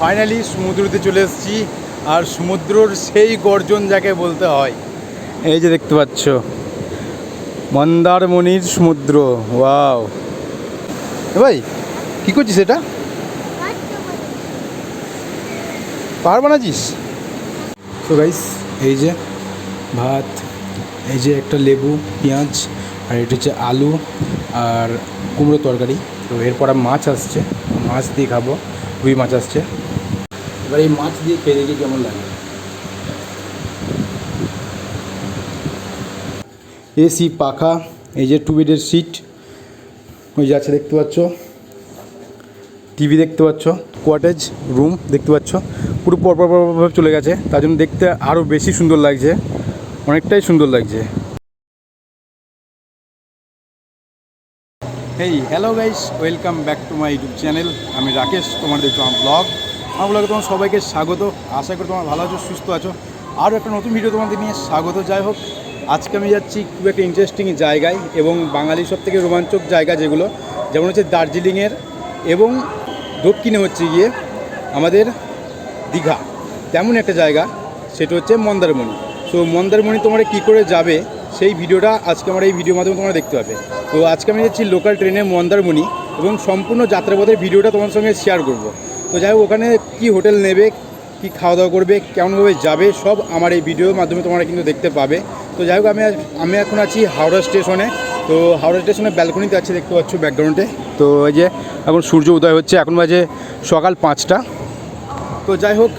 Finally সমুদ্রতে চলে এসেছি, আর সমুদ্রর সেই গর্জন যাকে বলতে হয়। এই যে দেখতে পাচ্ছ মন্দারমণির সমুদ্র। ওয়াও ভাই, কী করছিস? এটা পাহাড় বানাচ্ছিস? তো গাইস, এই যে ভাত, এই যে একটা লেবু, পেঁয়াজ, আর এটা হচ্ছে আলু আর কুমড়ো তরকারি। তো এরপর মাছ আসছে, মাছ দিয়ে খাবো। রুই মাছ আসছে, এবার এই মাছ দিয়ে খেয়ে দেখি কেমন লাগে। এসি, পাখা, এই যে 2 বেডের সিট, ওই যে আছে দেখতে পাচ্ছ, টিভি দেখতে পাচ্ছ, কোয়াটেজ রুম দেখতে পাচ্ছ, পুরো পরপরভাবে চলে গেছে, তার জন্য দেখতে আরও বেশি সুন্দর লাগছে, অনেকটাই সুন্দর লাগছে। Hey hello guys, welcome back to my YouTube channel. আমি রাকেশ, তোমার দেখছো আমার ব্লগে তোমার সবাইকে স্বাগত। আশা করি তোমার ভালো আছো, সুস্থ আছো। আরও একটা নতুন ভিডিও তোমাদের নিয়ে স্বাগত। যাই হোক, আজকে আমি যাচ্ছি খুব একটা ইন্টারেস্টিং জায়গায়, এবং বাঙালির সব থেকে রোমাঞ্চক জায়গা যেগুলো, যেমন হচ্ছে দার্জিলিংয়ের, এবং দক্ষিণে হচ্ছে গিয়ে আমাদের দীঘা, তেমন একটা জায়গা, সেটা হচ্ছে মন্দারমণি। তো মন্দারমণি তোমরা কী করে যাবে সেই ভিডিওটা আজকে আমার এই ভিডিওর মাধ্যমে তোমরা দেখতে পাবে। তো আজকে আমি যাচ্ছি লোকাল ট্রেনে মন্দারমণি, এবং সম্পূর্ণ যাত্রাপথের ভিডিওটা তোমার সঙ্গে শেয়ার করব। তো যাই হোক, ওখানে কী হোটেল নেবে, কী খাওয়া দাওয়া করবে, কেমনভাবে যাবে, সব আমার এই ভিডিওর মাধ্যমে তোমরা কিন্তু দেখতে পাবে। তো যাই হোক, আমি এখন আছি হাওড়া স্টেশনে। তো হাওড়া স্টেশনের ব্যালকনিতে আছে, দেখতে পাচ্ছ ব্যাকগ্রাউন্ডে। তো এই যে এখন সূর্য উদয় হচ্ছে, এখন বাজে সকাল 5টা। তো যাই হোক,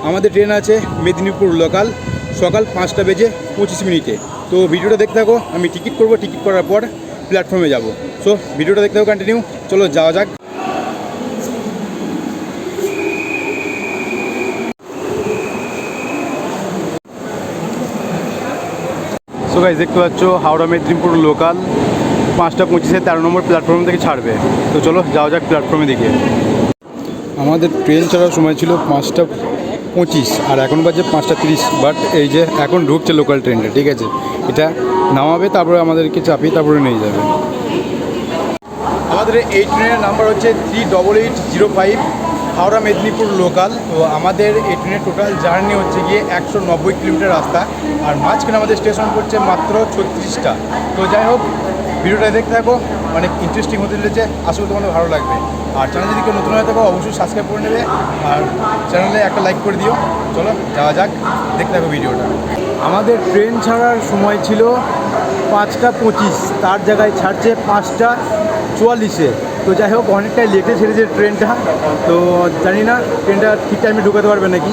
আমাদের ট্রেন আছে মেদিনীপুর লোকাল, সকাল 5টা বেজে 25 মিনিটে। তো ভিডিওটা দেখতে থাকো, আমি টিকিট করব, টিকিট করার পর প্ল্যাটফর্মে যাব। সো ভিডিওটা দেখতে থাকো, কন্টিনিউ, চলো যাওয়া যাক। সো গাইস, দেখতে পাচ্ছ হাওড়া মেদিনীপুর লোকাল 5টা 25-এ 13 নম্বর প্ল্যাটফর্ম থেকে ছাড়বে। তো চলো যাওয়া যাক প্ল্যাটফর্মে দিকে। আমাদের ট্রেন ছাড়ার সময় ছিল 5টা 25, আর এখন বাজে 5টা 30। বাট এই যে এখন ঢুকছে লোকাল ট্রেনটা, ঠিক আছে, এটা নামাবে, তারপরে আমাদেরকে চাপিয়ে তারপরে নিয়ে যাবে। আমাদের এই ট্রেনের নাম্বার হচ্ছে 38805, হাওড়া মেদিনীপুর লোকাল। তো আমাদের এই ট্রেনের টোটাল জার্নি হচ্ছে গিয়ে 190 কিলোমিটার রাস্তা, আর মাঝখানে আমাদের স্টেশন পড়ছে মাত্র 36টা। তো যাই হোক, ভিডিওটা দেখতে থাকো, অনেক ইন্টারেস্টিং হতে চলেছে, আসলে তোমাদের ভালো লাগবে। আর চ্যানেল যদি কেউ নতুন হয়ে থাকো অবশ্যই সাবস্ক্রাইব করে নেবে, আর চ্যানেলে একটা লাইক করে দিও। চলো যাওয়া যাক, দেখতে থাকো ভিডিওটা। আমাদের ট্রেন ছাড়ার সময় ছিল 5টা 25, তার জায়গায় ছাড়ছে 5টা 44-এ। তো যাই হোক, অনেকটাই লেটে ছেড়েছে ট্রেনটা। তো জানি না ট্রেনটা ঠিক টাইমে ঢুকাতে পারবে নাকি।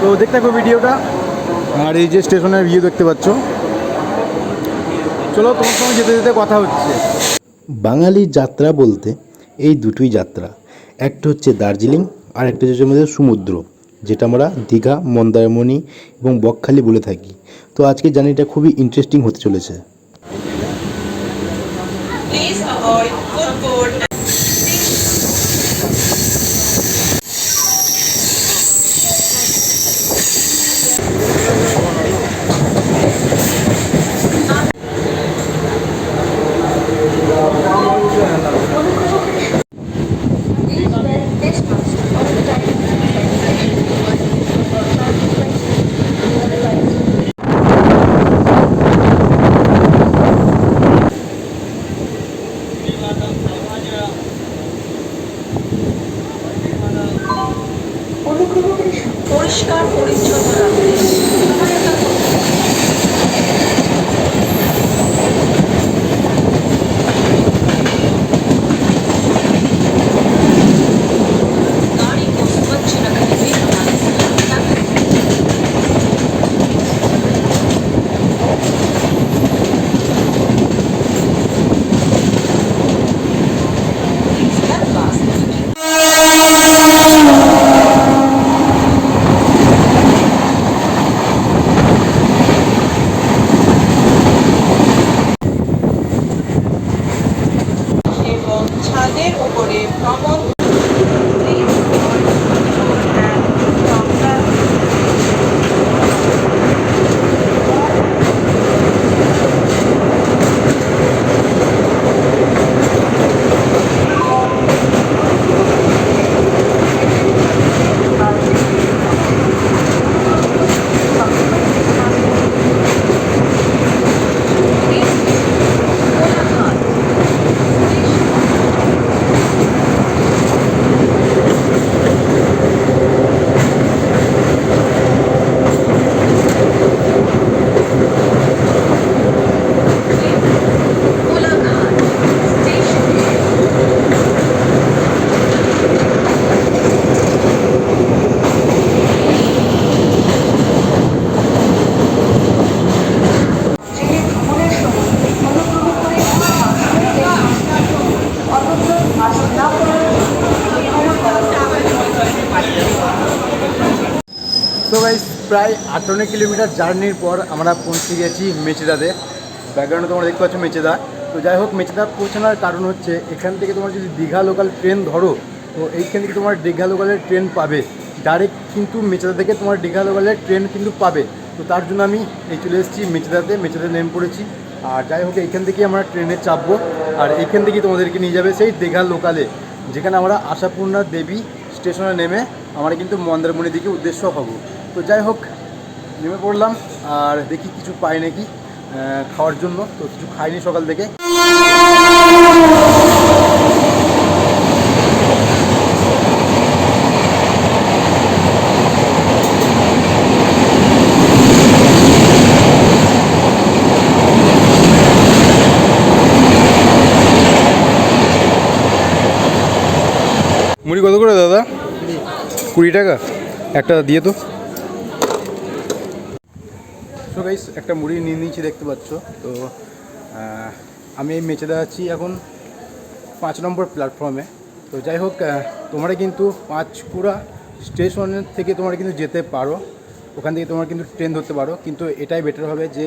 তো দেখতে থাকো ভিডিওটা। আর এই যে স্টেশনের ভিউ দেখতে পাচ্ছ। চলো তোমার সঙ্গে যেতে যেতে কথা হচ্ছে। বাঙালির যাত্রা বলতে এই দুটোই যাত্রা, একটা হচ্ছে দার্জিলিং, আর একটা হচ্ছে আমাদের সমুদ্র, যেটা আমরা দীঘা, মন্দারমণি এবং বকখালি বলে থাকি। তো আজকে জার্নিটা খুবই ইন্টারেস্টিং হতে চলেছে। পরিষ্কার পরিচ্ছন্ন রাখতে সহায়তা করুন। गाड़ी को स्वच्छ रखने में हमारी सहायता करें। Please help us to keep প্রায় 58 কিলোমিটার জার্নির পর আমরা পৌঁছে গেছি মেচেদাতে। ব্যাকগ্রাউন্ডে তোমরা দেখতে পাচ্ছ মেচেদা। তো যাই হোক, মেচেদা পৌঁছানোর কারণ হচ্ছে এখান থেকে তোমরা যদি দীঘা লোকাল ট্রেন ধরো, তো এইখান থেকে তোমার দীঘা লোকালের ট্রেন পাবে ডাইরেক্ট, কিন্তু মেচেদা থেকে তোমার দীঘা লোকালের ট্রেন কিন্তু পাবে। তো তার জন্য আমি চলে এসেছি মেচেদাতে, মেচেদাতে নেমে পড়েছি। আর যাই হোক, এইখান থেকেই আমরা ট্রেনে চাপবো, আর এইখান থেকেই তোমাদেরকে নিয়ে যাবে সেই দীঘা লোকালে, যেখানে আমরা আশাপূর্ণা দেবী স্টেশনে নেমে আমরা কিন্তু মন্দারমণির দিকে উদ্দেশ্য হব। তো যাই হোক, নেমে পড়লাম, আর দেখি কিছু পাই নাকি খাওয়ার জন্য। তো কিছু খাইনি সকাল থেকে। মুড়ি কত করে দাদা? 20 টাকা একটা দিয়ে তো। সো গাইস, একটা মুড়ি নিয়ে নিয়েছি, দেখতে পাচ্ছ। তো আমি এই মেচেদা আছি এখন 5 নম্বর প্ল্যাটফর্মে। তো যাই হোক, তোমরা কিন্তু পাঁচকুড়া স্টেশনের থেকে তোমরা কিন্তু যেতে পারো, ওখান থেকে তোমরা কিন্তু ট্রেন ধরতে পারো, কিন্তু এটাই বেটার হবে যে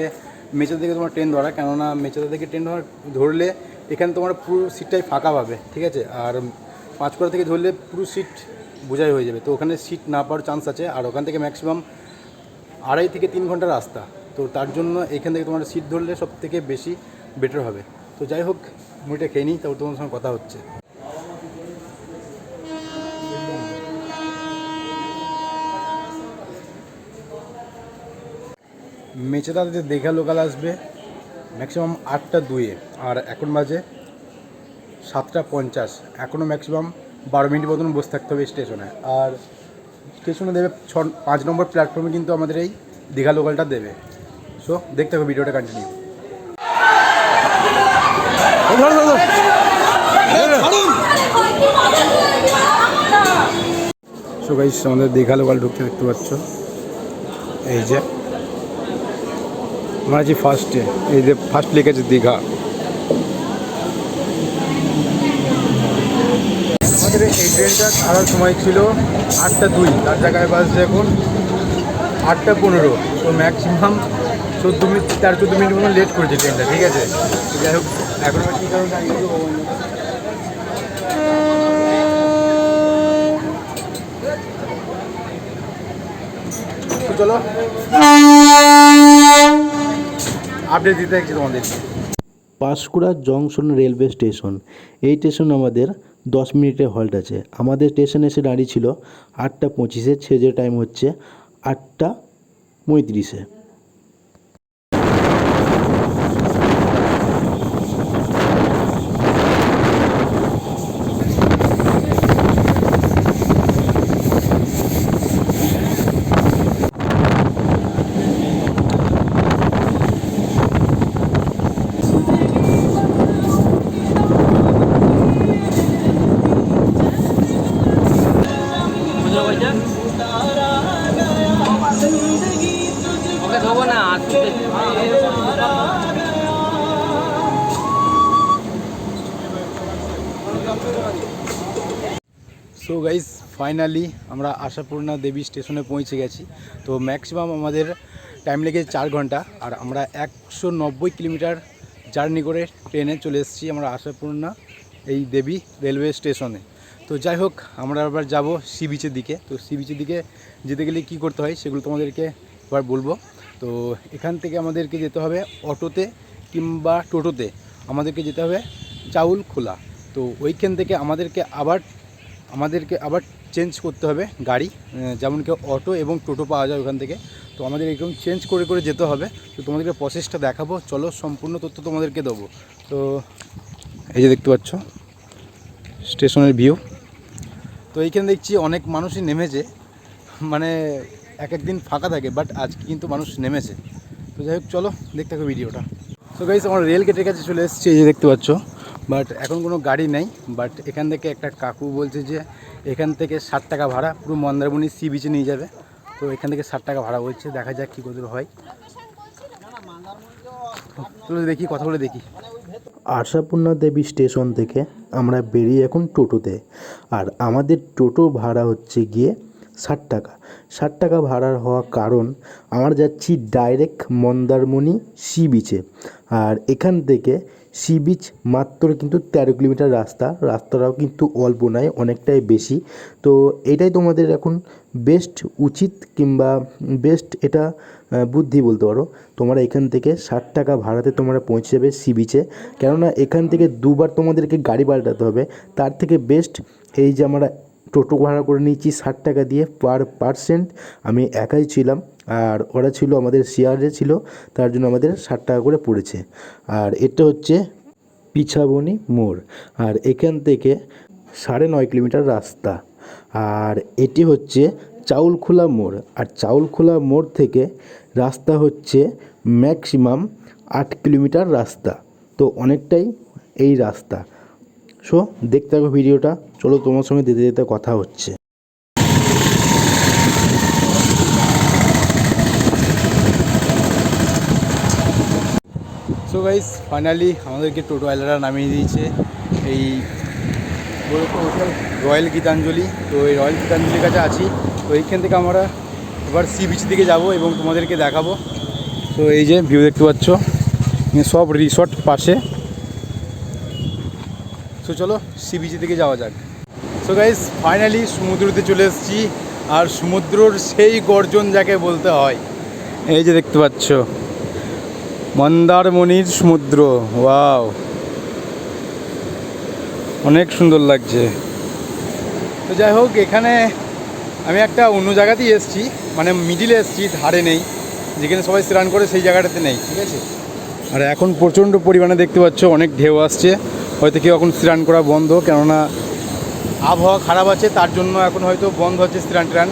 মেচেদা থেকে তোমার ট্রেন ধরা, কেননা মেচেদা থেকে ট্রেন ধরলে এখানে তোমার পুরো সিটটাই ফাঁকা পাবে, ঠিক আছে। আর পাঁচকুড়া থেকে ধরলে পুরো সিট বোঝাই হয়ে যাবে, তো ওখানে সিট না পাওয়ার চান্স আছে। আর ওখান থেকে ম্যাক্সিমাম 2.5 থেকে 3 ঘন্টা রাস্তা, তো তার জন্য এখান থেকে তোমার সিট ধরলে সব থেকে বেশি বেটার হবে। তো যাই হোক, মুড়িটা খেয়ে নিই, তারপর তোমার সঙ্গে কথা হচ্ছে। মেচেদাতে দীঘা লোকাল আসবে ম্যাক্সিমাম 8:02, আর এখন বাজে 7:50। এখনও ম্যাক্সিমাম 12 মিনিট মতন বসে থাকতে হবে স্টেশনে। আর স্টেশনে দেবে 5 নম্বর প্ল্যাটফর্মে কিন্তু আমাদের এই দীঘা লোকালটা দেবে। সো দেখতে হবে, ভিডিওটা কন্টিনিউ। সো গাইস, আমাদের দীঘা লোকাল ঢুকতে দেখতে পাচ্ছ, এই যে আমরা আছি ফার্স্টে, এই যে ফার্স্ট লিখেছে দীঘা। আমাদের এই ট্রেনটা ছাড়ার সময় ছিল 8:02, তার জায়গায় বাজছে এখন 8:15। তো ম্যাক্সিমাম 14 মিনিট মতো লেট করেছে ট্রেনটা, ঠিক আছে। যাই হোক, এখন আমরা কী কারণে চলো আপডেট দিতে দেখছি তোমাদের। পাঁশকুড়া জংশন রেলওয়ে স্টেশন, এই স্টেশন আমাদের 10 মিনিটের হল্ট আছে। আমাদের স্টেশনে এসে দাঁড়িয়ে ছিল 8:25, ছেড়ে টাইম হচ্ছে 8:35। সো গাইস, ফাইনালি আমরা আশাপূর্ণা দেবী স্টেশনে পৌঁছে গেছি। তো ম্যাক্সিমাম আমাদের টাইম লেগেছে 4 ঘন্টা, আর আমরা 190 কিলোমিটার জার্নি করে ট্রেনে চলে এসেছি আমরা আশাপূর্ণা এই দেবী রেলওয়ে স্টেশনে। তো যাই হোক, আমরা আবার যাব সি বিচের দিকে। তো সি বিচের দিকে যেতে গেলে কী করতে হয় সেগুলো তোমাদেরকে এবার বলবো। তো এখান থেকে আমাদেরকে যেতে হবে অটোতে কিংবা টোটোতে, আমাদেরকে যেতে হবে চাউলখোলা। তো ওইখান থেকে আমাদেরকে আবার চেঞ্জ করতে হবে গাড়ি, যেমন কি অটো এবং টোটো পাওয়া যায় ওখান থেকে। তো আমাদের এরকম চেঞ্জ করে করে যেতে হবে। তো তোমাদেরকে প্রসেসটা দেখাবো, চলো সম্পূর্ণ তথ্য তোমাদেরকে দেবো। তো এই যে দেখতে পাচ্ছ স্টেশনের ভিউ। তো এইখানে দেখছি অনেক মানুষই নেমেছে, মানে এক দিন ফাঁকা থাকে, বাট আজকে কিন্তু মানুষ নেমেছে। তো যাই হোক, চলো দেখতে থাকো ভিডিওটা। তো গাইস, আমরা রেল গেটের কাছে চলে এসেছি, এই যে দেখতে পাচ্ছ, বাট এখন কোনো গাড়ি নেই। বাট এখান থেকে একটা কাকু বলছে যে এখান থেকে 60 টাকা ভাড়া পুরো মন্দারমণি সি বিচে নিয়ে যাবে। তো এখান থেকে 60 টাকা ভাড়া বলছে, দেখা যাক কী করে হয়। তো দেখি, কথা বলে দেখি। আশাপূর্ণা দেবী স্টেশন থেকে আমরা বেরিয়ে এখন টোটোতে, আর আমাদের টোটো ভাড়া হচ্ছে গিয়ে 60 টাকা। 60 টাকা ভাড়ার হওয়া কারণ আমরা যাচ্ছি ডাইরেক্ট মন্দারমণি সি বিচে। আর এখান থেকে সি বিচ মাত্র কিন্তু 13 কিলোমিটার রাস্তাটাও কিন্তু অল্প নয়, অনেকটাই বেশি। তো এটাই তোমাদের এখন বেস্ট উচিত কিংবা বেস্ট এটা বুদ্ধি বলতে পারো। তোমরা এখান থেকে 60 টাকা ভাড়াতে তোমরা পৌঁছে যাবে সি বিচে। কেননা এখান থেকে দুবার তোমাদেরকে গাড়ি পাল্টাতে হবে, তার থেকে বেস্ট এই যে আমরা টোটো ভাড়া করে নিয়েছি 60 টাকা দিয়ে পার পার্সেন্ট। আমি একাই ছিলাম আর ওরা ছিল আমাদের শেয়ারে ছিল, তার জন্য আমাদের 60 টাকা করে পড়েছে। আর এটা হচ্ছে পিছাবনি মোড়, আর এখান থেকে 9.5 কিলোমিটার রাস্তা। আর এটি হচ্ছে চাউলখোলা মোড়, আর চাউলখোলা মোড় থেকে রাস্তা হচ্ছে ম্যাক্সিমাম 8 কিলোমিটার রাস্তা। তো অনেকটাই এই রাস্তা। সো দেখতে থাকো ভিডিওটা, চলো তোমার সঙ্গে যেতে যেতে কথা হচ্ছে। সো গাইস ফাইনালি আমাদেরকে টোটোওয়ালারা নামিয়ে দিয়েছে এই বলতো হোটেল রয়্যাল গীতাঞ্জলি। তো এই রয়্যাল গীতাঞ্জলির কাছে আছি। তো এইখান থেকে আমরা এবার সি বিচ দিকে যাব এবং তোমাদেরকে দেখাবো। তো এই যে ভিউ দেখতে পাচ্ছ, সব রিসর্ট পাশে। সো চলো সি বিচের দিকে যাওয়া যাক। সো গাইস ফাইনালি সমুদ্রতে চলে এসেছি, আর সমুদ্রর সেই গর্জন যাকে বলতে হয়। এই যে দেখতে পাচ্ছ মন্দারমণির সমুদ্র, ওয়াও অনেক সুন্দর লাগছে। তো যাই হোক, এখানে আমি একটা অন্য জায়গাতেই এসেছি, মানে মিডিলে এসেছি, ধারে নেই, যেখানে সবাই স্নান করে সেই জায়গাটাতে নেই, ঠিক আছে। আর এখন প্রচণ্ড পরিমাণে দেখতে পাচ্ছ অনেক ঢেউ আসছে, হয়তো কেউ এখন স্নান করা বন্ধ, কেননা আবহাওয়া খারাপ আছে, তার জন্য এখন হয়তো বন্ধ হচ্ছে স্নান টান।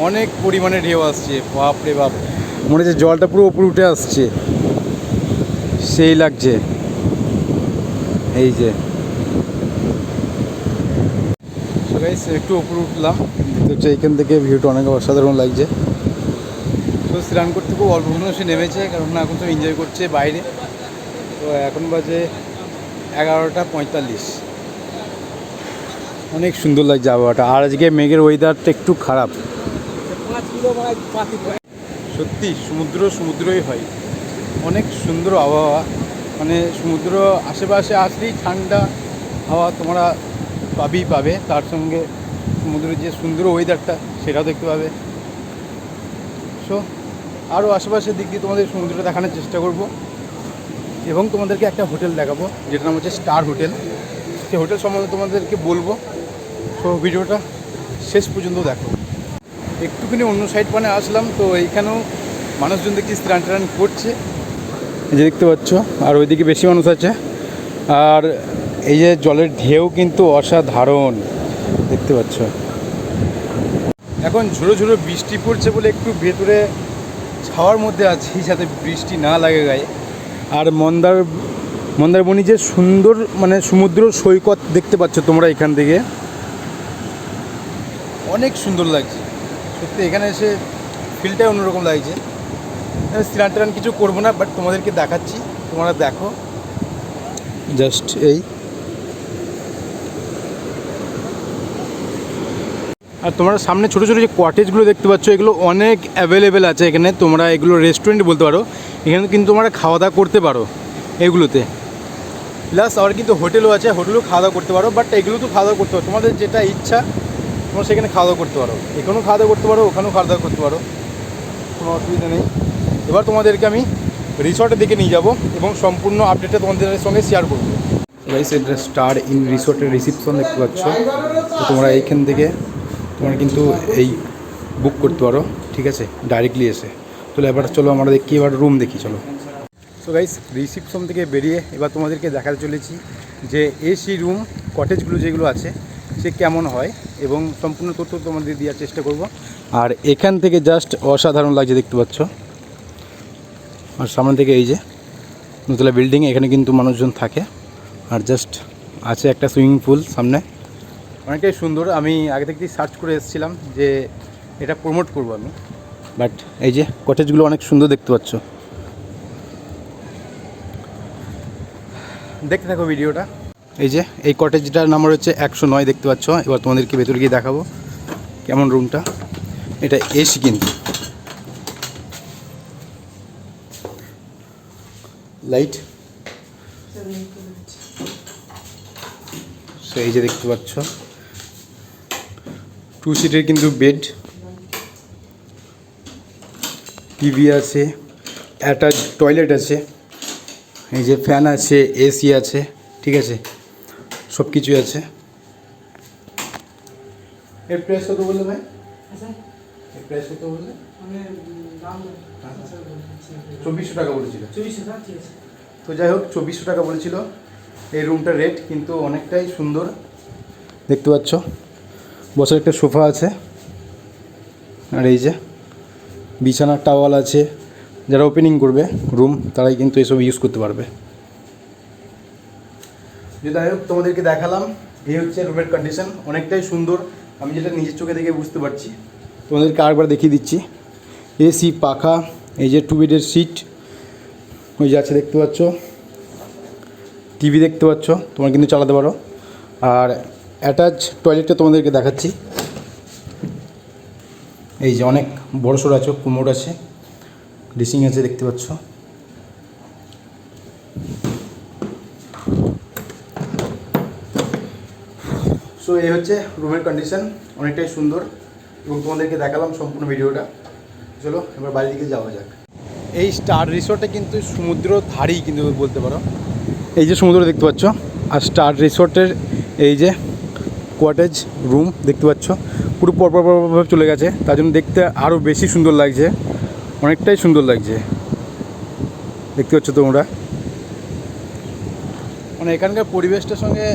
অনেক পরিমাণে ঢেউ আসছে, বাপ রে বাপ, মনে হচ্ছে জলটা পুরো উপরে উঠে আসছে, সেই লাগছে। এই যে একটু উপরে উঠলাম, দেখতে হচ্ছে এইখান থেকে ভিউটা অনেক অসাধারণ লাগছে। তো স্নান করতে খুব অল্প মানুষ নেমেছে, কারণ এখন তো এনজয় করছে বাইরে। তো এখন বাজে 11:45। অনেক সুন্দর লাগছে আবহাওয়াটা, আর আজকে মেঘের ওয়েদারটা একটু খারাপ। সত্যি সমুদ্রই হয়, অনেক সুন্দর আবহাওয়া, মানে সমুদ্র আশেপাশে আসলেই ঠান্ডা হাওয়া তোমরা পাবে, তার সঙ্গে সমুদ্রের যে সুন্দর ওয়েদারটা সেটাও দেখতে পাবে। সো আরও আশেপাশের দিক দিয়ে তোমাদের সমুদ্রটা দেখানোর চেষ্টা করব, এবং তোমাদেরকে একটা হোটেল দেখাবো যেটার নাম হচ্ছে স্টার হোটেল। সেই হোটেল সম্বন্ধে তোমাদেরকে বলবো। সো ভিডিওটা শেষ পর্যন্ত দেখো। একটুখানি অন্য সাইড মানে আসলাম, তো এইখানেও মানুষজন দেখছি স্নান টান করছে, এই যে দেখতে পাচ্ছ, আর ওইদিকে বেশি মানুষ আছে। আর এই যে জলের ঢেউ কিন্তু অসাধারণ, দেখতে পাচ্ছ। এখন ঝুড়ো ঝুড়ো বৃষ্টি পড়ছে বলে একটু ভেতরে ছাওয়ার মধ্যে আছি, যাতে বৃষ্টি না লাগে গায়ে। আর মন্দারমণি যে সুন্দর, মানে সমুদ্র সৈকত দেখতে পাচ্ছ তোমরা এখান থেকে, অনেক সুন্দর লাগছে সত্যি। এখানে এসে ফিলটাই অন্যরকম লাগছে। স্নান টান কিছু করবো না, বাট তোমাদেরকে দেখাচ্ছি, তোমরা দেখো জাস্ট। এই আর তোমরা সামনে ছোটো ছোটো যে কটেজগুলো দেখতে পাচ্ছ, এগুলো অনেক অ্যাভেলেবেল আছে এখানে। তোমরা এগুলো রেস্টুরেন্ট বলতে পারো, এখানে কিন্তু তোমরা খাওয়া দাওয়া করতে পারো এগুলোতে। প্লাস আর কিন্তু হোটেলও আছে, হোটেলেও খাওয়া দাওয়া করতে পারো, বাট এগুলো তো খাওয়া দাওয়া করতে পারো, তোমাদের যেটা ইচ্ছা তোমরা সেখানে খাওয়া দাওয়া করতে পারো। এখানেও খাওয়া দাওয়া করতে পারো, ওখানেও খাওয়া দাওয়া করতে পারো, কোনো অসুবিধা নেই। এবার তোমাদেরকে আমি রিসর্টের দিকে নিয়ে যাব এবং সম্পূর্ণ আপডেটটা তোমাদের সঙ্গে শেয়ার করবো। গাইস এটা স্টার ইন রিসর্টের রিসিপশন দেখতে পাচ্ছ। তো তোমরা এইখান থেকে তোমরা কিন্তু এই বুক করতে পারো, ঠিক আছে, ডাইরেক্টলি এসে। তো এবার চলো আমরা দেখি, এবার রুম দেখি, চলো। সো গাইস রিসিপশন থেকে বেরিয়ে এবার তোমাদেরকে দেখাতে চলেছি যে এসি রুম কটেজগুলো যেগুলো আছে সে কেমন হয়, এবং সম্পূর্ণ তথ্য তোমাদের দেওয়ার চেষ্টা করব। আর এখান থেকে জাস্ট অসাধারণ লাগছে দেখতে পাচ্ছ। আর সামনে থেকে এই যে নতুলা বিল্ডিং, এখানে কিন্তু মানুষজন থাকে। আর জাস্ট আছে একটা সুইমিং পুল সামনে, অনেকটাই সুন্দর। আমি আগে থেকেই সার্চ করে এসেছিলাম যে এটা প্রমোট করব আমি, বাট এই যে কটেজগুলো অনেক সুন্দর দেখতে পাচ্ছ। দেখতে থাকো ভিডিওটা। এই যে এই কটেজটার নাম্বার হচ্ছে 109 দেখতে পাচ্ছ। এবার তোমাদেরকে ভেতরে গিয়ে দেখাবো। কেমন রুমটা। এটা এসি কিন্তু, লাইট। সো এই যে দেখতে পাচ্ছ 2 সিটের কিন্তু বেড, টিভি আছে, অ্যাটাচ টয়লেট আছে, এই যে ফ্যান আছে, এসি আছে, ঠিক আছে, সব কিছুই আছে। এর প্রাইস কত বললে ভাই? এর প্রাইস কত বললে? 2400 টাকা বলেছিল। তো যাই হোক 2400 টাকা বলেছিল এই রুমটার রেট, কিন্তু অনেকটাই সুন্দর দেখতে পাচ্ছ। বসার একটা সোফা আছে, আর এই যে বিছানার টাওয়াল আছে। যারা ওপেনিং করবে রুম তারাই কিন্তু এসব ইউজ করতে পারবে। যে যাই হোক তোমাদেরকে দেখালাম, এই হচ্ছে রুমের কন্ডিশন, অনেকটাই সুন্দর। আমি যেটা নিজের চোখে দেখে বুঝতে পারছি, তোমাদেরকে আরেকবার দেখিয়ে দিচ্ছি। এসি, পাখা, এই যে 2 বেডের সিট, ওই যে আছে দেখতে পাচ্ছ, টিভি দেখতে পাচ্ছ, তোমরা কিন্তু চালাতে পারো। আর অ্যাটাচ টয়লেটটা তোমাদেরকে দেখাচ্ছি, এই যে অনেক বড় সড়ো আছে, কোমোড আছে, ড্রেসিং আছে দেখতে পাচ্ছ। সো এই হচ্ছে রুমের কন্ডিশন, অনেকটাই সুন্দর এবং তোমাদেরকে দেখালাম সম্পূর্ণ ভিডিওটা। চলো এবার বাড়ির দিকে যাওয়া যাক। এই স্টার রিসোর্টে কিন্তু সমুদ্র ধারেই কিন্তু বলতে পারো, এই যে সমুদ্র দেখতে পাচ্ছ, আর স্টার রিসোর্টের এই যে কোয়াটেজ রুম দেখতে পাচ্ছ পুরো পরপরভাবে চলে গেছে, তার জন্য দেখতে আরও বেশি সুন্দর লাগছে, অনেকটাই সুন্দর লাগছে দেখতে পাচ্ছ তোমরা। মানে এখানকার পরিবেশটার সঙ্গে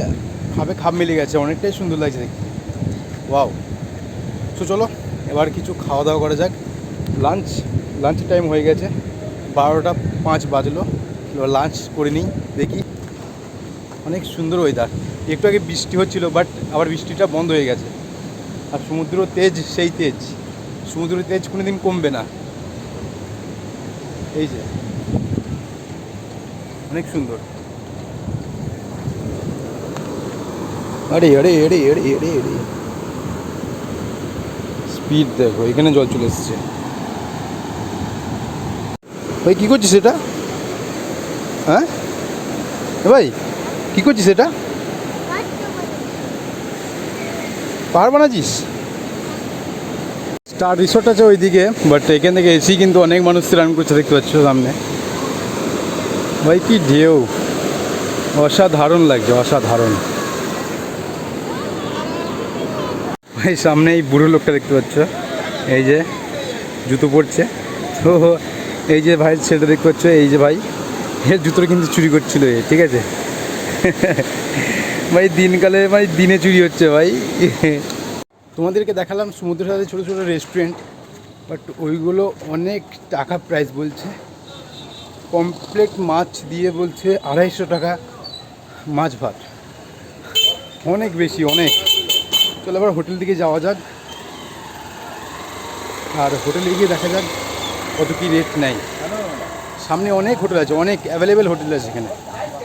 খাপ মিলে গেছে, অনেকটাই সুন্দর লাগছে দেখতে। ওয়াও। সো চলো এবার কিছু খাওয়া দাওয়া করা যাক। লাঞ্চ টাইম হয়ে গেছে, 12টা 5 বাজলো। এবার লাঞ্চ করে নিই, দেখি। অনেক সুন্দর ওয়েদার, একটু আগে বৃষ্টি হচ্ছিল, বাট আবার বৃষ্টিটা বন্ধ হয়ে গেছে। আর সমুদ্র তেজ, সেই তেজ, সমুদ্রের তেজ কোনো দিন কমবে না। এই যে অনেক সুন্দর। আরে আরে আরে আরে আরে আরে স্পিড দেখো, এখানে জল চলে এসছে। ভাই কী করছিস এটা? হ্যাঁ ভাই কী করছিস এটা? পাহাড় বানাচ্ছিস? স্টার রিসোর্ট আছে ওইদিকে, বাট এখান থেকে এসি কিন্তু অনেক মানুষ স্নান করছে দেখতে পাচ্ছ সামনে। ভাই কি ঢেউ, অসাধারণ লাগছে, অসাধারণ। ভাই সামনে এই বুড়ো লোকটা দেখতে পাচ্ছ, এই যে জুতো পরছে। তো এই যে ভাই ছেলেটা দেখতে পাচ্ছ, এই যে ভাই এর জুতোটা কিন্তু চুরি করছিল এ, ঠিক আছে। ভাই দিনকালে ভাই দিনে চুরি হচ্ছে ভাই। তোমাদেরকে দেখালাম সমুদ্রের সাথে ছোটো ছোটো রেস্টুরেন্ট, বাট ওইগুলো অনেক টাকা প্রাইস বলছে। কমপ্লিট মাছ দিয়ে বলছে 250 টাকা মাছ ভাত, অনেক বেশি, অনেক। চলো এবার হোটেল দিকে যাওয়া যাক, আর হোটেলে গিয়ে দেখা যাক কত কী রেট নেয়। সামনে অনেক হোটেল আছে, অনেক অ্যাভেলেবেল হোটেল আছে এখানে,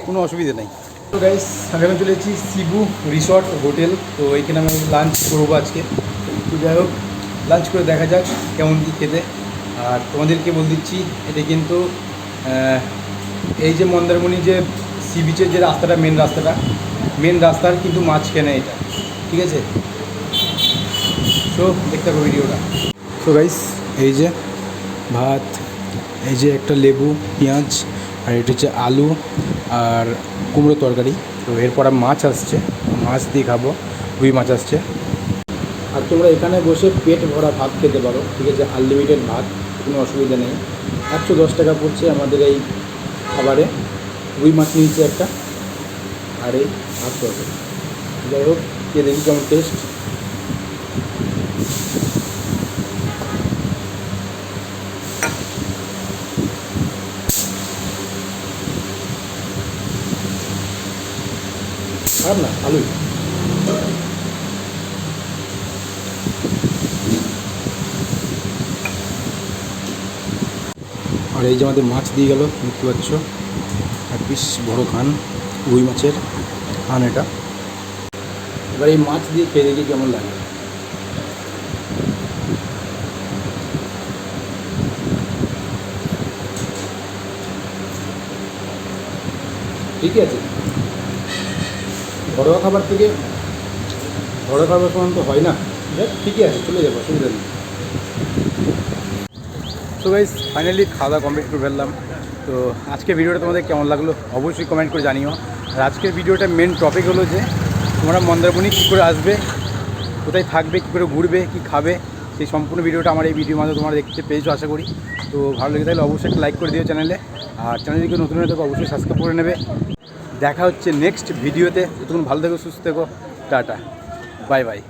কোনো অসুবিধা নেই। তো গাইস আমি এখন চলে এসেছি শিবু রিসর্ট হোটেল। তো এইখানে আমি লাঞ্চ করবো আজকে। তো যাই হোক লাঞ্চ করে দেখা যাক কেমন কী খেতে। আর তোমাদেরকে বলে দিচ্ছি, এটা কিন্তু এই যে মন্দারমণি যে সি বিচের যে রাস্তাটা, মেন রাস্তার কিন্তু মাঝখানে এটা, ঠিক আছে। সো দেখতে পাবো ভিডিওটা। সো গাইস এই যে ভাত, এই যে একটা লেবু, পেঁয়াজ, আর এটা হচ্ছে আলু আর কুমড়ো তরকারি। তো এরপর মাছ আসছে, মাছ দিয়ে খাবো, রুই মাছ আসছে। আর তোমরা এখানে বসে পেট ভরা ভাত খেতে পারো, ঠিক আছে, আনলিমিটেড ভাত, কোনো অসুবিধা নেই। 110 টাকা পড়ছে আমাদের এই খাবারে। রুই মাছ নিয়েছে একটা, আর এই ভাত তরকারি। যাই হোক কে দেখি কেমন টেস্ট। খারাপ না, ভালোই। আর এই যে আমাদের মাছ দিয়ে গেল দেখতে পাচ্ছ, এক পিস বড় খান রুই মাছের খান এটা। এবার এই মাছ দিয়ে খেয়ে দেখি কেমন লাগে। ঠিকই আছে, ঘরোয়া খাবার থেকে ঘরোয়া খাবার সমান তো হয় না, ঠিকই আছে, চলে যাবো, অসুবিধা নেই। তো গাইস ফাইনালি খাওয়া দাওয়া কমপ্লিট করে ফেললাম। তো আজকের ভিডিওটা তোমাদের কেমন লাগলো অবশ্যই কমেন্ট করে জানিও। আর আজকের ভিডিওটা মেন টপিক হলো যে তোমরা মন্দারমণি কী করে আসবে, কোথায় থাকবে, কী করে ঘুরবে, কী খাবে, সেই সম্পূর্ণ ভিডিওটা আমার এই ভিডিওর মাধ্যমে তোমরা দেখতে পেয়েছো আশা করি। তো ভালো লেগে থাকলে অবশ্যই একটা লাইক করে দিও চ্যানেলে, আর চ্যানেলটিকে নতুন হয়ে থাকো অবশ্যই সাবস্ক্রাইব করে নেবে। দেখা হচ্ছে নেক্সট ভিডিওতে। ততক্ষণ ভালো থেকো, সুস্থ থেকো, টাটা, বাই বাই।